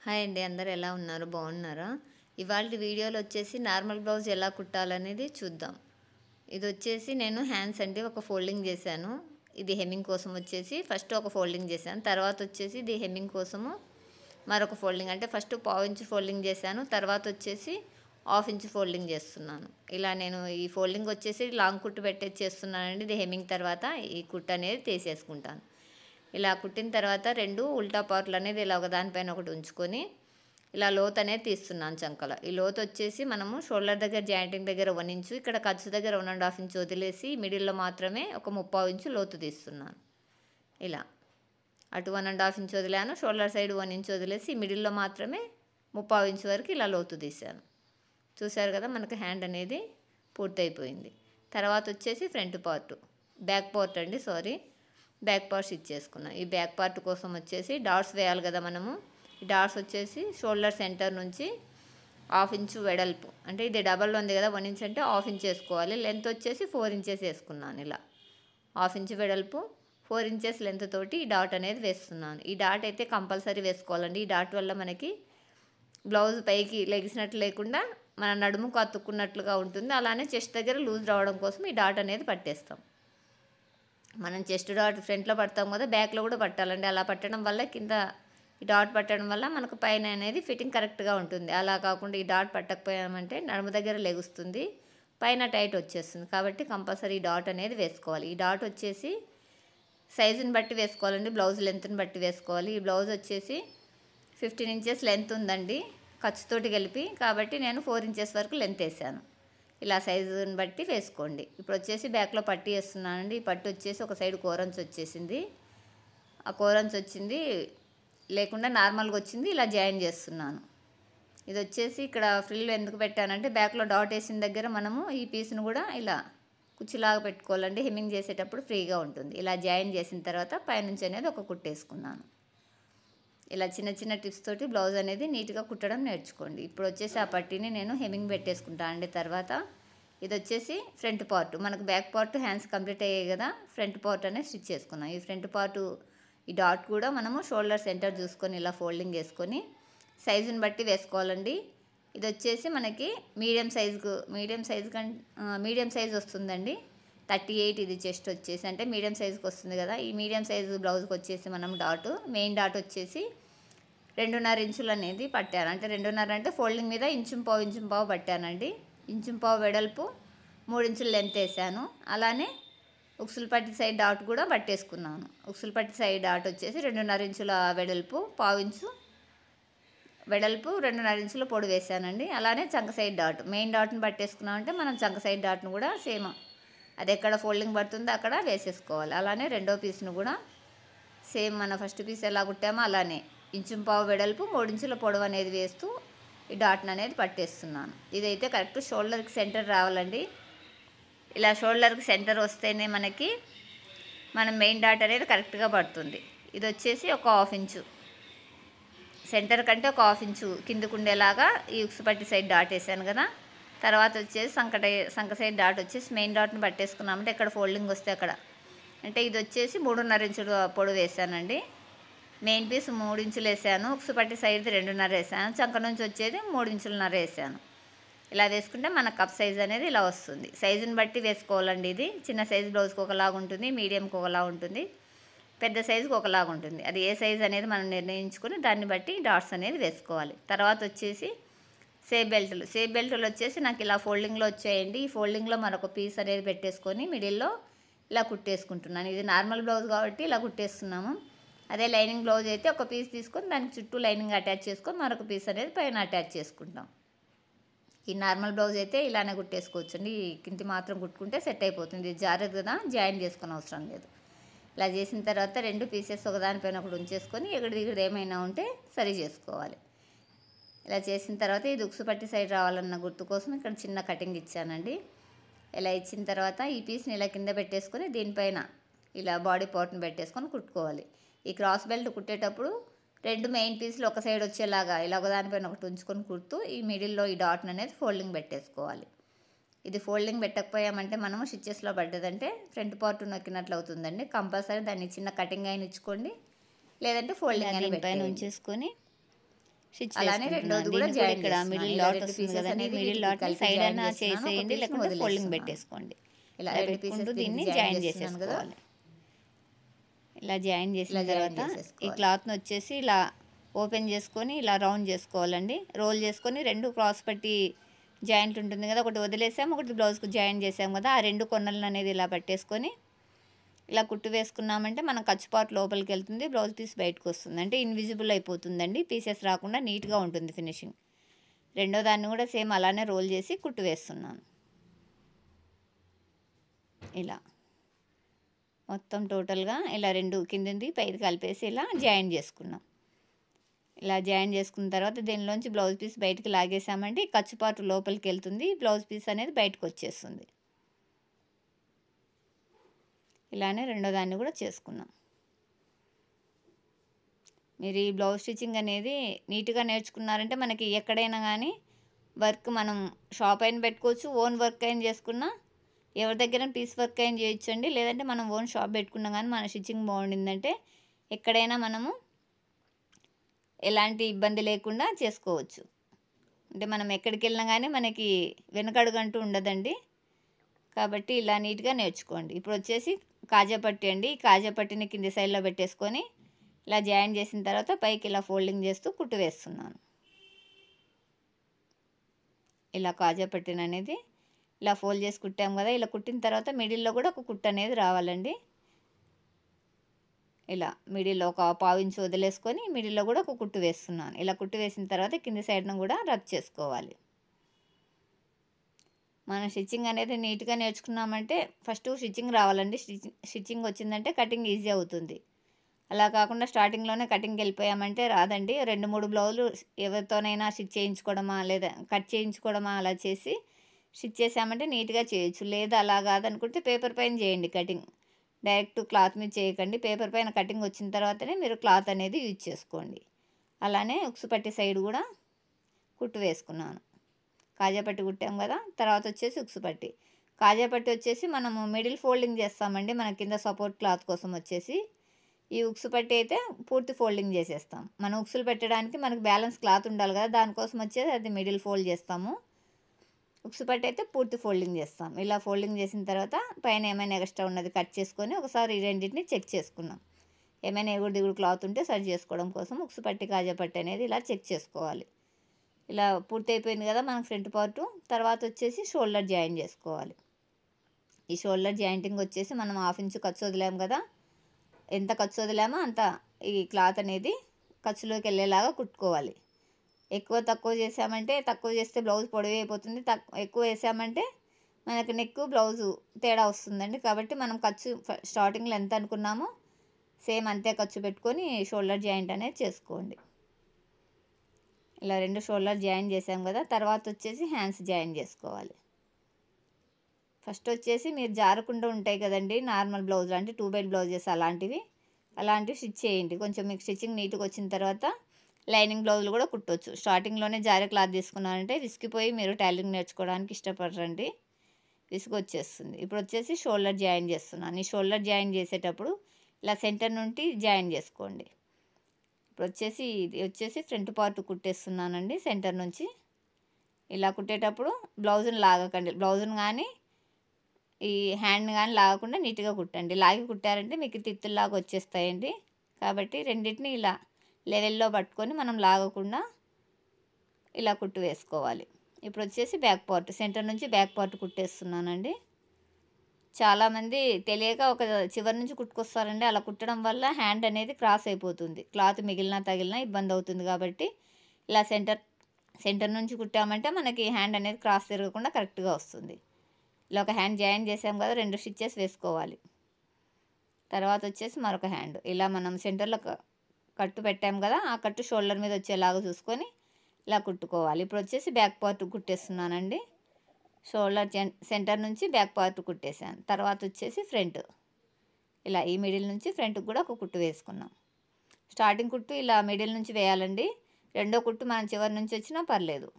Hi అండి, అందరు ఎలా ఉన్నారు? బాగున్నారా? ఇవాళ వీడియోలో వచ్చేసి నార్మల్ బ్లౌజ్ ఎలా కుట్టాలనేది చూద్దాం. ఇది వచ్చేసి నేను హ్యాండ్స్ అంటే ఒక ఫోల్డింగ్ చేశాను. ఇది హెమ్మింగ్ కోసం వచ్చేసి ఫస్ట్ ఒక ఫోల్డింగ్ చేశాను. తర్వాత వచ్చేసి ఇది హెమ్మింగ్ కోసము మరొక ఫోల్డింగ్, అంటే ఫస్ట్ పావు ఇంచు ఫోల్డింగ్ చేశాను. తర్వాత వచ్చేసి హాఫ్ ఇంచు ఫోల్డింగ్ చేస్తున్నాను. ఇలా నేను ఈ ఫోల్డింగ్ వచ్చేసి లాంగ్ కుట్టు పెట్టేసి చేస్తున్నానండి. ఇది హెమ్మింగ్ తర్వాత ఈ కుట్టు అనేది తీసేసుకుంటాను. ఇలా కుట్టిన తర్వాత రెండు ఉల్టా పార్ట్లు అనేది ఇలా ఒకదానిపైన ఒకటి ఉంచుకొని ఇలా లోత్ అనేది తీస్తున్నాను చంకల. ఈ లోత్ వచ్చేసి మనము షోల్డర్ దగ్గర జాయింటింగ్ దగ్గర 1 ఇంచు, ఇక్కడ ఖర్చు దగ్గర 1.5 ఇంచు వదిలేసి మిడిల్లో మాత్రమే ఒక 3/4 ఇంచు లోతు తీస్తున్నాను. ఇలా అటు 1.5 ఇంచు వదిలాను, షోల్డర్ సైడ్ 1 ఇంచు వదిలేసి మిడిల్లో మాత్రమే 3/4 ఇంచు వరకు ఇలా లోతు తీసాను. చూసారు కదా, మనకు హ్యాండ్ అనేది పూర్తయిపోయింది. తర్వాత వచ్చేసి ఫ్రంట్ పార్ట్, బ్యాక్ పార్ట్ అండి, బ్యాక్ పార్ట్ స్టిచ్ చేసుకున్నాం. ఈ బ్యాక్ పార్ట్ కోసం వచ్చేసి డాట్స్ వేయాలి కదా మనము. ఈ డాట్స్ వచ్చేసి షోల్డర్ సెంటర్ నుంచి 1/2 ఇంచు వెడల్పు, అంటే ఇది డబల్ ఉంది కదా, 1 ఇంచ్ అంటే 1/2 ఇంచ్ వేసుకోవాలి. లెంత్ వచ్చేసి 4 ఇంచెస్ వేసుకున్నాను. ఇలా 1/2 ఇంచు వెడల్పు 4 ఇంచెస్ లెంత్ తోటి ఈ డాట్ అనేది వేస్తున్నాను. ఈ డాట్ అయితే కంపల్సరీ వేసుకోవాలండి. ఈ డాట్ వల్ల మనకి బ్లౌజ్ పైకి లెగిసినట్లు లేకుండా మన నడుముకు అతుక్కున్నట్లుగా ఉంటుంది. అలానే చెస్ట్ దగ్గర లూజ్ రావడం కోసం ఈ డాట్ అనేది పట్టేస్తాం. మనం చెస్ట్ డాట్ ఫ్రంట్లో పడతాం కదా, బ్యాక్లో కూడా పట్టాలండి. అలా పట్టడం వల్ల కింద ఈ డాట్ పట్టడం వల్ల మనకు పైన అనేది ఫిట్టింగ్ కరెక్ట్గా ఉంటుంది. అలా కాకుండా ఈ డాట్ పట్టకపోయామంటే నడుము దగ్గర లెగుస్తుంది, పైన టైట్ వచ్చేస్తుంది. కాబట్టి కంపల్సరీ ఈ డాట్ అనేది వేసుకోవాలి. ఈ డాట్ వచ్చేసి సైజుని బట్టి వేసుకోవాలండి, బ్లౌజ్ లెంత్ని బట్టి వేసుకోవాలి. ఈ బ్లౌజ్ వచ్చేసి 15 ఇంచెస్ లెంత్ ఉందండి ఖర్చుతోటి కలిపి, కాబట్టి నేను 4 ఇంచెస్ వరకు లెంత్ వేసాను. ఇలా సైజుని బట్టి వేసుకోండి. ఇప్పుడు వచ్చేసి బ్యాక్లో పట్టీ వేస్తున్నానండి. ఈ పట్టు వచ్చేసి ఒక సైడ్ కోరన్స్ వచ్చేసింది, ఆ కోరన్స్ వచ్చింది లేకుండా నార్మల్గా వచ్చింది, ఇలా జాయిన్ చేస్తున్నాను. ఇది వచ్చేసి ఇక్కడ ఫ్రిల్ ఎందుకు పెట్టానంటే బ్యాక్లో డాట్ వేసిన దగ్గర మనము ఈ పీస్ను కూడా ఇలా కుచ్చిలాగా పెట్టుకోవాలండి. హెమ్మింగ్ చేసేటప్పుడు ఫ్రీగా ఉంటుంది. ఇలా జాయిన్ చేసిన తర్వాత పైనుంచి అనేది ఒక కుట్టేసుకున్నాను. ఇలా చిన్న చిన్న టిప్స్ తోటి బ్లౌజ్ అనేది నీట్గా కుట్టడం నేర్చుకోండి. ఇప్పుడు వచ్చేసి ఆ పట్టీని నేను హెమ్మింగ్ పెట్టేసుకుంటాను అండి. తర్వాత ఇది వచ్చేసి ఫ్రంట్ పార్ట్, మనకు బ్యాక్ పార్ట్ హ్యాండ్స్ కంప్లీట్ అయ్యాయి కదా, ఫ్రంట్ పార్ట్ అనేది స్టిచ్ చేసుకున్నాం. ఈ ఫ్రంట్ పార్ట్ ఈ డాట్ కూడా మనము షోల్డర్ సెంటర్ చూసుకొని ఇలా ఫోల్డింగ్ వేసుకొని సైజుని బట్టి వేసుకోవాలండి. ఇది వచ్చేసి మనకి మీడియం సైజ్ వస్తుందండి. 38 ఇది చెస్ట్ వచ్చేసి, అంటే మీడియం సైజుకి వస్తుంది కదా. ఈ మీడియం సైజు బ్లౌజ్కి వచ్చేసి మనం మెయిన్ డాట్ వచ్చేసి 2.5 ఇంచులు అనేది పట్టాను. అంటే 2.5 అంటే ఫోల్డింగ్ మీద ఇంచు పావు పట్టానండి. ఇంచు పావు వెడల్పు 3 ఇంచులు లెంత్ వేసాను. అలానే ఉక్సులు పట్టి సైడ్ డాట్ కూడా పట్టేసుకున్నాను. ఉక్సులు పట్టి సైడ్ డాట్ వచ్చేసి 2.5 ఇంచుల వెడల్పు, పావు ఇంచు వెడల్పు, 2.5 ఇంచుల పొడి వేసానండి. అలానే చంక సైడ్ డాట్, మెయిన్ డాట్ని పట్టేసుకున్నామంటే మనం చంక సైడ్ డాట్ను కూడా సేమ్ అది ఎక్కడ ఫోల్డింగ్ పడుతుందో అక్కడ వేసేసుకోవాలి. అలానే రెండో పీస్ను కూడా సేమ్ మన ఫస్ట్ పీస్ ఎలా కుట్టామో అలానే ఇంచు పావు వెడల్పు 3 ఇంచుల పొడవు అనేది వేస్తూ ఈ డాట్ని అనేది పట్టేస్తున్నాను. ఇదైతే కరెక్ట్ షోల్డర్కి సెంటర్ రావాలండి. ఇలా షోల్డర్కి సెంటర్ వస్తేనే మనకి మన మెయిన్ డాట్ అనేది కరెక్ట్గా పడుతుంది. ఇది వచ్చేసి ఒక 1/2 ఇంచు సెంటర్ కంటే ఒక 1/2 ఇంచు కిందకు ఉండేలాగా ఈ ఉక్సు పట్టి సైడ్ డాట్ వేసాను కదా. తర్వాత వచ్చేసి సంక సైడ్ డాట్ వచ్చేసి మెయిన్ డాట్ని పట్టేసుకున్నామంటే ఎక్కడ ఫోల్డింగ్ వస్తే అక్కడ, అంటే ఇది వచ్చేసి 3.5 ఇంచులు పొడవు వేసానండి. మెయిన్ పీస్ 3 ఇంచులు వేసాను, ఉక్సు పట్టి సైడ్ 2.5 వేసాను, చంక నుంచి వచ్చేది 3.5 ఇంచులు వేసాను. ఇలా వేసుకుంటే మన కప్ సైజ్ అనేది ఇలా వస్తుంది. సైజుని బట్టి వేసుకోవాలండి. ఇది చిన్న సైజు బ్లౌజ్కి ఒకలాగా ఉంటుంది, మీడియంకి ఒకలా ఉంటుంది, పెద్ద సైజుకి ఒకలాగా ఉంటుంది. అది ఏ సైజు అనేది మనం నిర్ణయించుకొని దాన్ని బట్టి డాట్స్ అనేది వేసుకోవాలి. తర్వాత వచ్చేసి సేప్ బెల్టులు వచ్చేసి నాకు ఇలా ఫోల్డింగ్లో వచ్చాయండి. ఈ ఫోల్డింగ్లో మరొక పీస్ అనేది పెట్టేసుకొని మిడిల్లో ఇలా కుట్టేసుకుంటున్నాను. ఇది నార్మల్ బ్లౌజ్ కాబట్టి ఇలా కుట్టేస్తున్నాము. అదే లైనింగ్ బ్లౌజ్ అయితే ఒక పీస్ తీసుకొని దానికి చుట్టూ లైనింగ్ అటాచ్ చేసుకొని మరొక పీస్ అనేది పైన అటాచ్ చేసుకుంటాం. ఈ నార్మల్ బ్లౌజ్ అయితే ఇలానే కుట్టేసుకోవచ్చండి. కింది మాత్రం కుట్టుకుంటే సెట్ అయిపోతుంది. జాగ్రత్త కదా, జాయిన్ చేసుకుని అవసరం లేదు. ఇలా చేసిన తర్వాత రెండు పీసెస్ ఒకదానిపైన ఒకటి ఉంచేసుకొని ఎగుడు ఏమైనా ఉంటే సరి చేసుకోవాలి. ఇలా చేసిన తర్వాత ఇది ఉక్సు పట్టి సైడ్ రావాలన్న గుర్తు కోసం ఇక్కడ చిన్న కటింగ్ ఇచ్చానండి. ఇలా ఇచ్చిన తర్వాత ఈ పీస్ని ఇలా కింద పెట్టేసుకొని దీనిపైన ఇలా బాడీ పార్ట్ని పెట్టేసుకొని కుట్టుకోవాలి. ఈ క్రాస్ బెల్ట్ కుట్టేటప్పుడు రెండు మెయిన్ పీసులు ఒక సైడ్ వచ్చేలాగా ఇలా ఒకదానిపైన ఒకటి ఉంచుకొని కుడుతూ ఈ మిడిల్లో ఈ డాట్ని అనేది ఫోల్డింగ్ పెట్టేసుకోవాలి. ఇది ఫోల్డింగ్ పెట్టకపోయామంటే మనము స్టిచెస్లో పడ్డదంటే ఫ్రంట్ పార్ట్ నొక్కినట్లు అవుతుందండి. కంపల్సరీ దాన్ని చిన్న కటింగ్ అయిన ఇచ్చుకోండి, లేదంటే ఫోల్డింగ్ అయిన పైన ఉంచేసుకొని స్టిచ్ అలానే వేసుకుంటున్నాను. రెండోది కూడా దీన్ని కూడా జాయిన్ ఇక్కడ చేస్తున్నాను. మిడిల్ ఇలా డాట్ 2 వస్తుంది పీసెస్ కదండి, అనేది మిడిల్ వీటికి డాట్ని కలిపి సైడ్ జాయిన్ అయినా చేస్తున్నాను. ఒక చేసేయండి, పీస్‌ని లేకుంటే ఫోల్డింగ్ వదిలేస్తున్నాను. పెట్టేసుకోండి. ఇలా ఇలా 2 పీసెస్ పెట్టుకుంటూ దీనికి దీన్ని జాయిన్ జాయిన్ చేస్తున్నాను కదా! చేసేసుకోవాలి. ఇలా జాయిన్ చేసిన ఇలా జాయిన్ తర్వాత ఈ చేసేసుకోవాలి. క్లాత్ని వచ్చేసి ఇలా ఓపెన్ చేసుకొని ఇలా రౌండ్ చేసుకోవాలండి. రోల్ చేసుకొని 2 క్రాస్ పట్టి జాయింట్ ఉంటుంది కదా, ఒకటి వదిలేసాము, ఒకటి బ్లౌజ్కి జాయిన్ చేసాము కదా, ఆ 2 కొనలను అనేది ఇలా పెట్టేసుకొని ఇలా కుట్టు వేసుకున్నామంటే మనం ఖర్చు పార్ట్ లోపలికి వెళ్తుంది, బ్లౌజ్ పీస్ బయటకు వస్తుంది. అంటే ఇన్విజిబుల్ అయిపోతుందండి, పీసెస్ రాకుండా నీట్గా ఉంటుంది ఫినిషింగ్. రెండో దాన్ని కూడా సేమ్ అలానే రోల్ చేసి కుట్టు వేస్తున్నాను. ఇలా మొత్తం టోటల్గా ఇలా 2 కిందింది పైకి కలిపేసి ఇలా జాయిన్ చేసుకున్నాం. ఇలా జాయిన్ చేసుకున్న తర్వాత దీనిలోంచి బ్లౌజ్ పీస్ బయటికి లాగేసామంటే ఖర్చు పార్ట్ లోపలికి వెళ్తుంది, బ్లౌజ్ పీస్ అనేది బయటకు వచ్చేస్తుంది. ఇలానే రెండో దాన్ని కూడా చేసుకున్నాం. మీరు ఈ బ్లౌజ్ స్టిచ్చింగ్ అనేది నీట్గా నేర్చుకున్నారంటే మనకి ఎక్కడైనా కానీ వర్క్ మనం షాప్ అయినా పెట్టుకోవచ్చు, ఓన్ వర్క్ అయినా చేసుకున్నా, ఎవరి దగ్గర పీస్ వర్క్ అయినా చేయొచ్చండి. లేదంటే మనం ఓన్ షాప్ పెట్టుకున్నా కానీ మన స్టిచ్చింగ్ బాగుండిందంటే ఎక్కడైనా మనము ఎలాంటి ఇబ్బంది లేకుండా చేసుకోవచ్చు. అంటే మనం ఎక్కడికి వెళ్ళినా కానీ మనకి వెనకడుగంటూ ఉండదండి. కాబట్టి ఇలా నీట్గా నేర్చుకోండి. ఇప్పుడు వచ్చేసి కాజా పట్టి అండి. ఈ కాజా పట్టిని కింది సైడ్లో పెట్టేసుకొని ఇలా జాయిన్ చేసిన తర్వాత పైకి ఇలా ఫోల్డింగ్ చేస్తూ కుట్టు వేస్తున్నాను. ఇలా కాజా పట్టిన అనేది ఇలా ఫోల్డ్ చేసి కుట్టాం కదా, ఇలా కుట్టిన తర్వాత మిడిల్లో కూడా ఒక కుట్టు అనేది రావాలండి. ఇలా మిడిల్లో ఒక పావు ఇంచు వదిలేసుకొని మిడిల్లో కూడా ఒక కుట్టు వేస్తున్నాను. ఇలా కుట్టు వేసిన తర్వాత కింది సైడ్ను కూడా రబ్ చేసుకోవాలి. మనం స్టిచ్చింగ్ అనేది నీట్గా నేర్చుకున్నామంటే ఫస్ట్ స్టిచ్చింగ్ రావాలండి. స్టిచ్చింగ్ వచ్చిందంటే కటింగ్ ఈజీ అవుతుంది. అలా కాకుండా స్టార్టింగ్లోనే కటింగ్కి వెళ్ళిపోయామంటే రాదండి. 2-3 బ్లౌజులు ఎవరితోనైనా స్టిచ్ చేయించుకోవడమా లేదా కట్ చేయించుకోవడమా అలా చేసి స్టిచ్ చేసామంటే నీట్గా చేయొచ్చు. లేదా అలా కాదనుకుంటే పేపర్ పైన చేయండి కటింగ్. డైరెక్ట్ క్లాత్ మీద చేయకండి. పేపర్ పైన కటింగ్ వచ్చిన తర్వాతనే మీరు క్లాత్ అనేది యూజ్ చేసుకోండి. అలానే ఉక్సు పట్టి సైడ్ కూడా కుట్టు వేసుకున్నాను. కాజా పట్టి కుట్టాం కదా, తర్వాత వచ్చేసి ఉక్సు పట్టి. కాజా పట్టి వచ్చేసి మనము మిడిల్ ఫోల్డింగ్ చేస్తామండి. మన కింద సపోర్ట్ క్లాత్ కోసం వచ్చేసి ఈ ఉక్సు పట్టి అయితే పూర్తి ఫోల్డింగ్ చేసేస్తాం. మనం ఉక్సులు పెట్టడానికి మనకు బ్యాలెన్స్ క్లాత్ ఉండాలి కదా, దానికోసం వచ్చేసి అది మిడిల్ ఫోల్డ్ చేస్తాము. ఉక్సు పట్టి అయితే పూర్తి ఫోల్డింగ్ చేస్తాం. ఇలా ఫోల్డింగ్ చేసిన తర్వాత పైన ఏమైనా ఎక్స్ట్రా ఉన్నది కట్ చేసుకొని ఒకసారి ఈ రెండింటిని చెక్ చేసుకున్నాం. ఏమైనా ఎగుడు దిగుడు క్లాత్ ఉంటే సరి చేసుకోవడం కోసం ఉక్సు పట్టి కాజా పట్టి అనేది ఇలా చెక్ చేసుకోవాలి. ఇలా పూర్తి అయిపోయింది కదా మనకు ఫ్రంట్ పార్టు. తర్వాత వచ్చేసి షోల్డర్ జాయిన్ చేసుకోవాలి. ఈ షోల్డర్ జాయింటింగ్ వచ్చేసి మనం 1/2 ఇంచు ఖర్చు వదిలాము కదా, ఎంత ఖర్చు వదిలామో అంత ఈ క్లాత్ అనేది ఖర్చులోకి వెళ్ళేలాగా కుట్టుకోవాలి. ఎక్కువ తక్కువ చేసామంటే, తక్కువ చేస్తే బ్లౌజ్ పొడవు అయిపోతుంది, ఎక్కువ వేసామంటే మనకి నెక్ బ్లౌజు తేడా వస్తుందండి. కాబట్టి మనం ఖర్చు స్టార్టింగ్లో ఎంత అనుకున్నామో సేమ్ అంతే ఖర్చు పెట్టుకొని షోల్డర్ జాయింట్ అనేది చేసుకోండి. ఇలా 2 షోల్డర్ జాయిన్ చేసాం కదా, తర్వాత వచ్చేసి హ్యాండ్స్ జాయిన్ చేసుకోవాలి. ఫస్ట్ వచ్చేసి మీరు జారకుండా ఉంటాయి కదండి నార్మల్ బ్లౌజ్ అంటే 2 బైట్ బ్లౌజెస్ అలాంటివి స్టిచ్ చేయండి. కొంచెం మీకు స్టిచ్చింగ్ నీట్గా వచ్చిన తర్వాత లైనింగ్ బ్లౌజులు కూడా కుట్టవచ్చు. స్టార్టింగ్లోనే జారే క్లాత్ తీసుకున్నారంటే విసిగిపోయి మీరు టైలరింగ్ నేర్చుకోవడానికి ఇష్టపడరండి, విసుగు వచ్చేస్తుంది. ఇప్పుడు వచ్చేసి షోల్డర్ జాయిన్ చేస్తున్నాను. ఈ షోల్డర్ జాయిన్ చేసేటప్పుడు ఇలా సెంటర్ నుండి జాయిన్ చేసుకోండి. ఇప్పుడు వచ్చేసి ఇది వచ్చేసి ఫ్రంట్ పార్ట్ కుట్టేస్తున్నానండి. సెంటర్ నుంచి ఇలా కుట్టేటప్పుడు బ్లౌజుని లాగకండి. బ్లౌజుని కానీ ఈ హ్యాండ్ కానీ లాగకుండా నీట్గా కుట్టండి. లాగి కుట్టారంటే మీకు తిత్తుల్లాగా వచ్చేస్తాయండి. కాబట్టి రెండింటిని ఇలా లెవెల్లో పట్టుకొని మనం లాగకుండా ఇలా కుట్టు వేసుకోవాలి. ఇప్పుడు వచ్చేసి బ్యాక్ పార్ట్ సెంటర్ నుంచి బ్యాక్ పార్ట్ కుట్టేస్తున్నానండి. చాలామంది తెలియక ఒక చివరి నుంచి కుట్టుకొస్తారండి. అలా కుట్టడం వల్ల హ్యాండ్ అనేది క్రాస్ అయిపోతుంది, క్లాత్ మిగిలినా తగిలినా ఇబ్బంది అవుతుంది. కాబట్టి ఇలా సెంటర్ నుంచి కుట్టామంటే మనకి హ్యాండ్ అనేది క్రాస్ తిరగకుండా కరెక్ట్గా వస్తుంది. ఇలా ఒక హ్యాండ్ జాయిన్ చేసాం కదా, 2 స్టిచ్చెస్ వేసుకోవాలి. తర్వాత వచ్చేసి మరొక హ్యాండ్ ఇలా మనం సెంటర్లో కట్టు పెట్టాం కదా, ఆ కట్టు షోల్డర్ మీద వచ్చేలాగా చూసుకొని ఇలా కుట్టుకోవాలి. ఇప్పుడు వచ్చేసి బ్యాక్ పార్ట్ కుట్టేస్తున్నానండి. షోల్డర్ సెంటర్ నుంచి బ్యాక్ పార్ట్ కుట్టేసాను. తర్వాత వచ్చేసి ఫ్రంట్ ఇలా ఈ మిడిల్ నుంచి ఫ్రంట్కి కూడా ఒక కుట్టు వేసుకున్నాం. స్టార్టింగ్ కుట్టు ఇలా మిడిల్ నుంచి వేయాలండి. రెండో కుట్టు మనం చివరి నుంచి వచ్చినా పర్లేదు.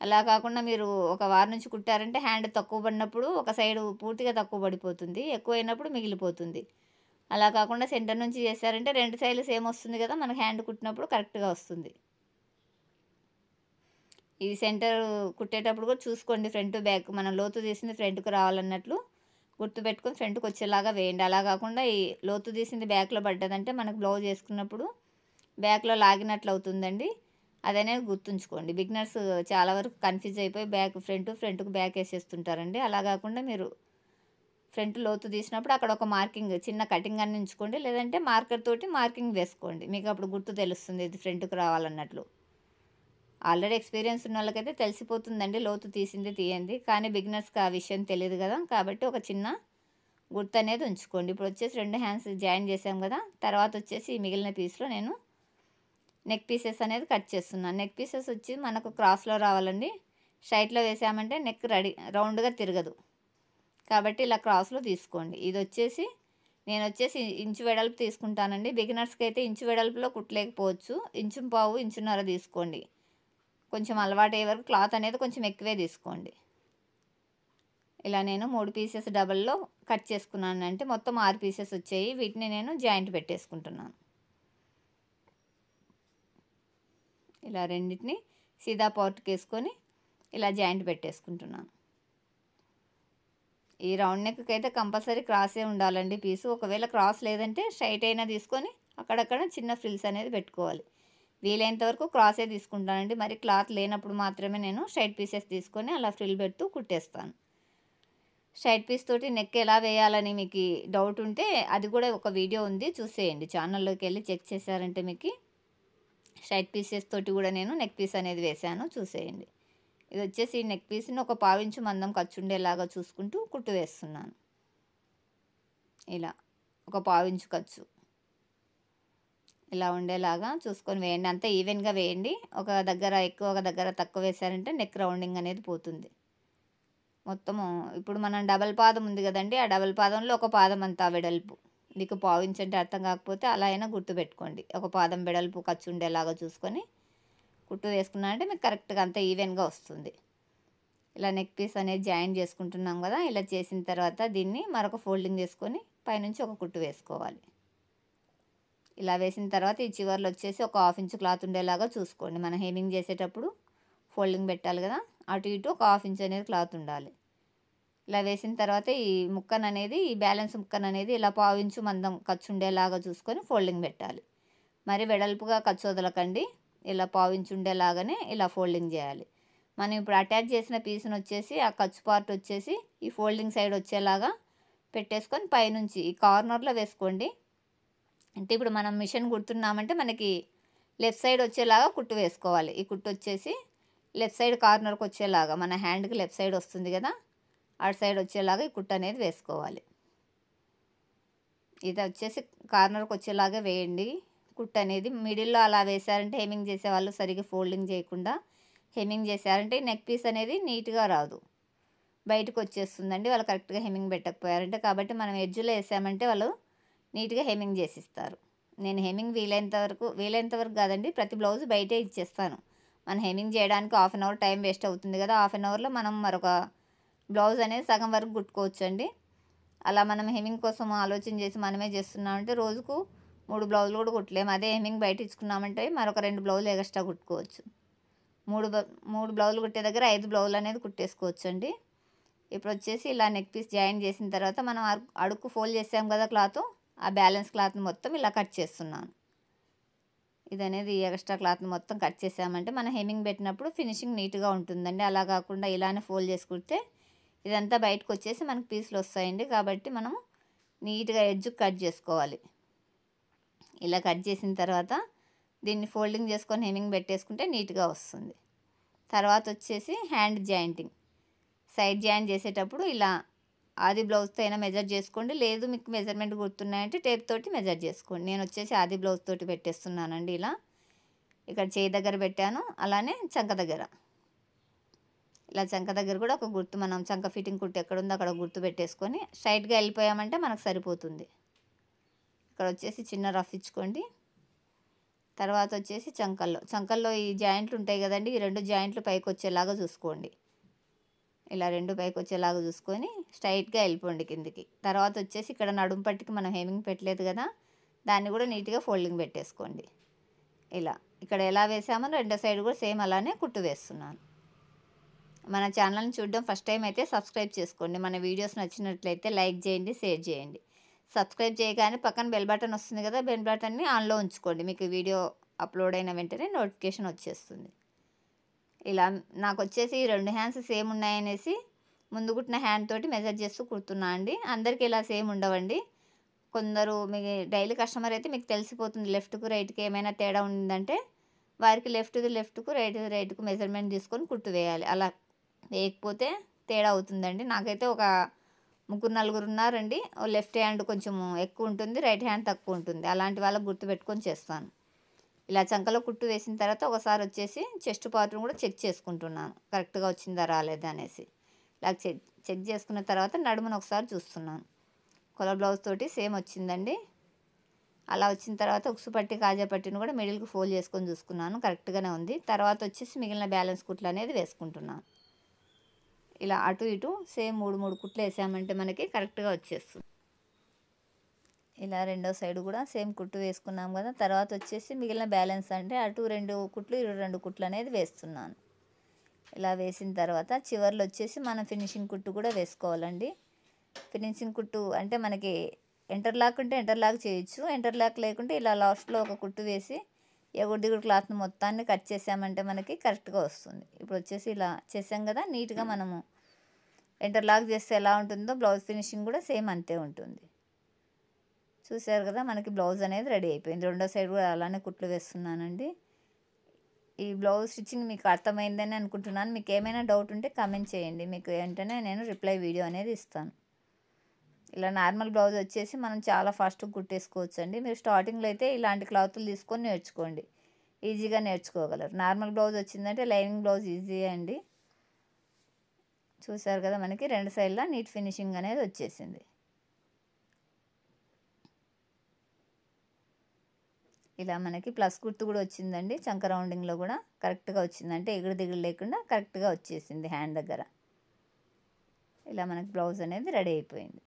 అలా కాకుండా మీరు ఒక వారం నుంచి కుట్టారంటే హ్యాండ్ తక్కువ పడినప్పుడు ఒక సైడు పూర్తిగా తక్కువ పడిపోతుంది, ఎక్కువైనప్పుడు మిగిలిపోతుంది. అలా కాకుండా సెంటర్ నుంచి చేశారంటే 2 సైడ్లు సేమ్ వస్తుంది కదా, మనకి హ్యాండ్ కుట్టినప్పుడు కరెక్ట్గా వస్తుంది. ఈ సెంటర్ కుట్టేటప్పుడు కూడా చూసుకోండి, ఫ్రంట్ బ్యాక్ మనం లోతు తీసింది ఫ్రంట్కి రావాలన్నట్లు గుర్తుపెట్టుకొని ఫ్రంట్కి వచ్చేలాగా వేయండి. అలా కాకుండా ఈ లోతు తీసింది బ్యాక్లో పడ్డదంటే మనకు బ్లౌజ్ వేసుకున్నప్పుడు బ్యాక్లో లాగినట్లు అవుతుందండి. అదనేది గుర్తుంచుకోండి. బిగినర్స్ చాలా వరకు కన్ఫ్యూజ్ అయిపోయి ఫ్రంట్కు బ్యాక్ వేసేస్తుంటారండి. అలా కాకుండా మీరు ఫ్రంట్ లోతు తీసినప్పుడు అక్కడ ఒక మార్కింగ్ చిన్న కటింగ్ అని ఉంచుకోండి, లేదంటే మార్కర్ తోటి మార్కింగ్ వేసుకోండి. మీకు అప్పుడు గుర్తు తెలుస్తుంది ఇది ఫ్రంట్కి రావాలన్నట్లు. ఆల్రెడీ ఎక్స్పీరియన్స్ ఉన్న వాళ్ళకైతే తెలిసిపోతుందండి లోతు తీసింది తీయండి, కానీ బిగినర్స్కి ఆ విషయం తెలియదు కదా, కాబట్టి ఒక చిన్న గుర్తు అనేది ఉంచుకోండి. ఇప్పుడు వచ్చేసి 2 హ్యాండ్స్ జాయిన్ చేసాం కదా, తర్వాత వచ్చేసి ఈ మిగిలిన పీస్లో నేను నెక్ పీసెస్ అనేది కట్ చేస్తున్నాను. నెక్ పీసెస్ వచ్చి మనకు క్రాస్లో రావాలండి. స్ట్రైట్లో వేసామంటే నెక్ రౌండ్గా తిరగదు, కాబట్టి ఇలా క్రాస్లో తీసుకోండి. ఇది వచ్చేసి నేను వచ్చేసి ఇంచు వెడల్పు తీసుకుంటానండి. బిగినర్స్కి అయితే ఇంచు వెడల్పులో కుట్టలేకపోవచ్చు, ఇంచు పావు ఇంచున్నర తీసుకోండి. కొంచెం అలవాటు అయ్యే వరకు క్లాత్ అనేది కొంచెం ఎక్కువే తీసుకోండి. ఇలా నేను 3 పీసెస్ డబల్లో కట్ చేసుకున్నాను, అంటే మొత్తం 6 పీసెస్ వచ్చాయి. వీటిని నేను జాయింట్ పెట్టేసుకుంటున్నాను. ఇలా రెండింటిని సీదా పార్ట్కి వేసుకొని ఇలా జాయింట్ పెట్టేసుకుంటున్నాను. ఈ రౌండ్ నెక్కి అయితే కంపల్సరీ క్రాసే ఉండాలండి పీసు. ఒకవేళ క్రాస్ లేదంటే స్ట్రైట్ అయినా తీసుకొని అక్కడక్కడ చిన్న ఫ్రిల్స్ అనేది పెట్టుకోవాలి. వీలైనంత వరకు క్రాసే తీసుకుంటానండి. మరి క్లాత్ లేనప్పుడు మాత్రమే నేను స్ట్రైట్ పీసెస్ తీసుకొని అలా ఫ్రిల్ పెడుతూ కుట్టేస్తాను. స్ట్రైట్ పీస్ తోటి నెక్ ఎలా వేయాలని మీకు డౌట్ ఉంటే అది కూడా ఒక వీడియో ఉంది, చూసేయండి. ఛానల్లోకి వెళ్ళి చెక్ చేశారంటే మీకు స్ట్రైట్ పీసెస్ తోటి కూడా నేను నెక్ పీస్ అనేది వేసాను, చూసేయండి. ఇది వచ్చేసి ఈ నెక్ పీస్ని ఒక 1/4 ఇంచు మందం ఖర్చు ఉండేలాగా చూసుకుంటూ కుట్టు వేస్తున్నాను. ఇలా ఒక 1/4 ఇంచు ఖర్చు ఇలా ఉండేలాగా చూసుకొని వేయండి. అంతా ఈవెన్గా వేయండి. ఒక దగ్గర ఎక్కువ ఒక దగ్గర తక్కువ వేసారంటే నెక్ రౌండింగ్ అనేది పోతుంది మొత్తము. ఇప్పుడు మనం డబల్ పాదం ఉంది కదండి, ఆ డబల్ పాదంలో ఒక పాదం అంతా వెడల్పు. మీకు 1/4 ఇంచు అంటే అర్థం కాకపోతే అలా అయినా గుర్తుపెట్టుకోండి. ఒక పాదం వెడల్పు ఖర్చు ఉండేలాగా చూసుకొని కుట్టు వేసుకున్నారంటే మీకు కరెక్ట్గా అంతా ఈవెన్గా వస్తుంది. ఇలా నెక్ పీస్ అనేది జాయిన్ చేసుకుంటున్నాం కదా, ఇలా చేసిన తర్వాత దీన్ని మరొక ఫోల్డింగ్ చేసుకొని పైనుంచి ఒక కుట్టు వేసుకోవాలి. ఇలా వేసిన తర్వాత ఈ చివర్లో వచ్చేసి ఒక 1/2 ఇంచు క్లాత్ ఉండేలాగా చూసుకోండి. మనం హెమ్మింగ్ చేసేటప్పుడు ఫోల్డింగ్ పెట్టాలి కదా, అటు ఇటు ఒక 1/2 ఇంచు అనేది క్లాత్ ఉండాలి. ఇలా వేసిన తర్వాత ఈ ముక్కను అనేది ఈ బ్యాలెన్స్ ముక్కను అనేది ఇలా 1/4 ఇంచు మందం ఖర్చు ఉండేలాగా చూసుకొని ఫోల్డింగ్ పెట్టాలి. మరి వెడల్పుగా ఖర్చు వదలకండి. ఇలా 1/4 ఇంచు ఉండేలాగానే ఇలా ఫోల్డింగ్ చేయాలి. మనం ఇప్పుడు అటాచ్ చేసిన పీస్ని వచ్చేసి ఆ ఖర్చు పార్ట్ వచ్చేసి ఈ ఫోల్డింగ్ సైడ్ వచ్చేలాగా పెట్టేసుకొని పైనుంచి ఈ కార్నర్లో వేసుకోండి. అంటే ఇప్పుడు మనం మిషన్ కుడుతున్నామంటే మనకి లెఫ్ట్ సైడ్ వచ్చేలాగా కుట్టు వేసుకోవాలి. ఈ కుట్టు వచ్చేసి లెఫ్ట్ సైడ్ కార్నర్కి వచ్చేలాగా, మన హ్యాండ్కి లెఫ్ట్ సైడ్ వస్తుంది కదా, అటు సైడ్ వచ్చేలాగా ఈ కుట్టు అనేది వేసుకోవాలి. ఇది వచ్చేసి కార్నర్కి వచ్చేలాగా వేయండి కుట్టు అనేది. మిడిల్లో అలా వేసారంటే హెమ్మింగ్ చేసేవాళ్ళు సరిగ్గా ఫోల్డింగ్ చేయకుండా హెమ్మింగ్ చేశారంటే నెక్ పీస్ అనేది నీట్గా రాదు, బయటకు వచ్చేస్తుందండి. వాళ్ళు కరెక్ట్గా హెమ్మింగ్ పెట్టకపోయారంటే. కాబట్టి మనం ఎడ్జ్లో వేసామంటే వాళ్ళు నీట్గా హెమ్మింగ్ చేసిస్తారు. నేను హెమ్మింగ్ వీలైనంత వరకు కాదండి, ప్రతి బ్లౌజ్ బయటే ఇచ్చేస్తాను. మనం హెమ్మింగ్ చేయడానికి 1/2 అవర్ టైం వేస్ట్ అవుతుంది కదా, 1/2 అవర్లో మనం మరొక బ్లౌజ్ అనేది సగం వరకు కుట్టుకోవచ్చు అండి. అలా మనం హెమ్మింగ్ కోసం ఆలోచన చేసి మనమే చేస్తున్నామంటే రోజుకు 3 బ్లౌజులు కూడా కుట్టలేము. అదే హెమ్మింగ్ బయట ఇచ్చుకున్నామంటే మరొక 2 బ్లౌజులు ఎక్స్ట్రా కుట్టుకోవచ్చు. 3 బ్లౌజులు కుట్టే దగ్గర 5 బ్లౌజులు అనేది కుట్టేసుకోవచ్చు అండి. ఇప్పుడు వచ్చేసి ఇలా నెక్ పీస్ జాయిన్ చేసిన తర్వాత మనం అడుక్కు ఫోల్డ్ చేసాం కదా క్లాత్, ఆ బ్యాలెన్స్ క్లాత్ని మొత్తం ఇలా కట్ చేస్తున్నాను. ఇది అనేది ఎక్స్ట్రా క్లాత్ని మొత్తం కట్ చేసామంటే మనం హెమ్మింగ్ పెట్టినప్పుడు ఫినిషింగ్ నీట్గా ఉంటుందండి. అలా కాకుండా ఇలానే ఫోల్డ్ చేసి కుడితే ఇదంతా బయటకు వచ్చేసి మనకు పీసులు వస్తాయండి. కాబట్టి మనం నీట్గా ఎడ్జ్ కట్ చేసుకోవాలి. ఇలా కట్ చేసిన తర్వాత దీన్ని ఫోల్డింగ్ చేసుకొని హెమ్మింగ్ పెట్టేసుకుంటే నీట్గా వస్తుంది. తర్వాత వచ్చేసి హ్యాండ్ జాయింటింగ్, సైడ్ జాయిన్ చేసేటప్పుడు ఇలా ఆది బ్లౌజ్తో అయినా మెజర్ చేసుకోండి, లేదు మీకు మెజర్మెంట్ గుర్తున్నాయంటే టేప్ తోటి మెజర్ చేసుకోండి. నేను వచ్చేసి ఆది బ్లౌజ్ తోటి పెట్టేస్తున్నానండి. ఇలా ఇక్కడ చేయి దగ్గర పెట్టాను, అలానే చంక దగ్గర, ఇలా చంక దగ్గర కూడా ఒక గుర్తు, మనం చంక ఫిట్టింగ్ కుట్టు ఎక్కడ ఉందో అక్కడ గుర్తు పెట్టేసుకొని స్ట్రైట్గా వెళ్ళిపోయామంటే మనకు సరిపోతుంది. ఇక్కడ వచ్చేసి చిన్న రఫ్ ఇచ్చుకోండి. తర్వాత వచ్చేసి చంకల్లో ఈ జాయింట్లు ఉంటాయి కదండి, ఈ 2 జాయింట్లు పైకి వచ్చేలాగా చూసుకోండి. ఇలా 2 పైకి వచ్చేలాగా చూసుకొని స్ట్రైట్గా వెళ్ళిపోండి కిందికి. తర్వాత వచ్చేసి ఇక్కడ నడుము పట్టికి మనం హెమ్మింగ్ పెట్టలేదు కదా, దాన్ని కూడా నీట్గా ఫోల్డింగ్ పెట్టేసుకోండి. ఇలా ఇక్కడ ఎలా వేసామో రెండో సైడ్ కూడా సేమ్ అలానే కుట్టు వేస్తున్నాను. మన ఛానల్ని చూడడం ఫస్ట్ టైం అయితే సబ్స్క్రైబ్ చేసుకోండి. మన వీడియోస్ నచ్చినట్లయితే లైక్ చేయండి, షేర్ చేయండి. సబ్స్క్రైబ్ చేయగానే పక్కన బెల్ బటన్ వస్తుంది కదా, బెల్ బటన్ని ఆన్లో ఉంచుకోండి. మీకు వీడియో అప్లోడ్ అయిన వెంటనే నోటిఫికేషన్ వచ్చేస్తుంది. ఇలా నాకు వచ్చేసి 2 హ్యాండ్స్ సేమ్ ఉన్నాయనేసి ముందు కుట్టిన హ్యాండ్ తోటి మెజర్ చేస్తూ కుడుతున్నా అండి. అందరికీ ఇలా సేమ్ ఉండవండి. కొందరు మీ డైలీ కస్టమర్ అయితే మీకు తెలిసిపోతుంది లెఫ్ట్కు రైట్కి ఏమైనా తేడా ఉందంటే వారికి లెఫ్ట్కు రైట్కు మెజర్మెంట్ తీసుకొని కుట్టు వేయాలి. అలా వేయకపోతే తేడా అవుతుందండి. నాకైతే ఒక 3-4 ఉన్నారండి. లెఫ్ట్ హ్యాండ్ కొంచెం ఎక్కువ ఉంటుంది, రైట్ హ్యాండ్ తక్కువ ఉంటుంది. అలాంటి వాళ్ళకి గుర్తుపెట్టుకొని చేస్తాను. ఇలా చంకలో కుట్టు వేసిన తర్వాత ఒకసారి వచ్చేసి చెస్ట్ పార్ట్ని కూడా చెక్ చేసుకుంటున్నాను, కరెక్ట్గా వచ్చిందా రాలేదా అనేసి. ఇలా చెక్ చేసుకున్న తర్వాత నడుమును ఒకసారి చూస్తున్నాను. కొల బ్లౌజ్ తోటి సేమ్ వచ్చిందండి. అలా వచ్చిన తర్వాత ఉక్సు పట్టి కాజా పట్టిని కూడా మిడిల్కి ఫోల్డ్ చేసుకొని చూసుకున్నాను, కరెక్ట్గానే ఉంది. తర్వాత వచ్చేసి మిగిలిన బ్యాలెన్స్ కుట్లు అనేది వేసుకుంటున్నాను. ఇలా అటు ఇటు సేమ్ 3 కుట్లు వేసామంటే మనకి కరెక్ట్గా వచ్చేస్తుంది. ఇలా రెండో సైడ్ కూడా సేమ్ కుట్టు వేసుకున్నాం కదా. తర్వాత వచ్చేసి మిగిలిన బ్యాలెన్స్ అంటే అటు 2 కుట్లు ఇటు 2 కుట్లు అనేది వేస్తున్నాను. ఇలా వేసిన తర్వాత చివర్లో వచ్చేసి మనం ఫినిషింగ్ కుట్టు కూడా వేసుకోవాలండి. ఫినిషింగ్ కుట్టు అంటే మనకి ఎంటర్లాక్ ఉంటే ఎంటర్లాక్ చేయొచ్చు, ఎంటర్లాక్ లేకుంటే ఇలా లాస్ట్లో ఒక కుట్టు వేసి ఎగుడు దిగుడు క్లాత్ని మొత్తాన్ని కట్ చేసామంటే మనకి కరెక్ట్గా వస్తుంది. ఇప్పుడు వచ్చేసి ఇలా చేసాం కదా, నీట్గా మనము ఎంటర్లాక్ చేస్తే ఎలా ఉంటుందో బ్లౌజ్ ఫినిషింగ్ కూడా సేమ్ అంతే ఉంటుంది. చూసారు కదా, మనకి బ్లౌజ్ అనేది రెడీ అయిపోయింది. రెండో సైడ్ కూడా అలానే కుట్లు వేస్తున్నానండి. ఈ బ్లౌజ్ స్టిచ్చింగ్ మీకు అర్థమైందని అనుకుంటున్నాను. మీకు ఏమైనా డౌట్ ఉంటే కామెంట్ చేయండి, మీకు వెంటనే నేను రిప్లై వీడియో అనేది ఇస్తాను. ఇలా నార్మల్ బ్లౌజ్ వచ్చేసి మనం చాలా ఫాస్ట్గా కుట్టేసుకోవచ్చు అండి. మీరు స్టార్టింగ్లో అయితే ఇలాంటి క్లాతులు తీసుకొని నేర్చుకోండి, ఈజీగా నేర్చుకోగలరు. నార్మల్ బ్లౌజ్ వచ్చిందంటే లైనింగ్ బ్లౌజ్ ఈజీ అండి. చూసారు కదా, మనకి 2 సైడ్లా నీట్ ఫినిషింగ్ అనేది వచ్చేసింది. ఇలా మనకి ప్లస్ గుర్తు కూడా వచ్చిందండి. చంక రౌండింగ్లో కూడా కరెక్ట్గా వచ్చింది, అంటే ఎగుడు దిగుడు లేకుండా కరెక్ట్గా వచ్చేసింది హ్యాండ్ దగ్గర. ఇలా మనకి బ్లౌజ్ అనేది రెడీ అయిపోయింది.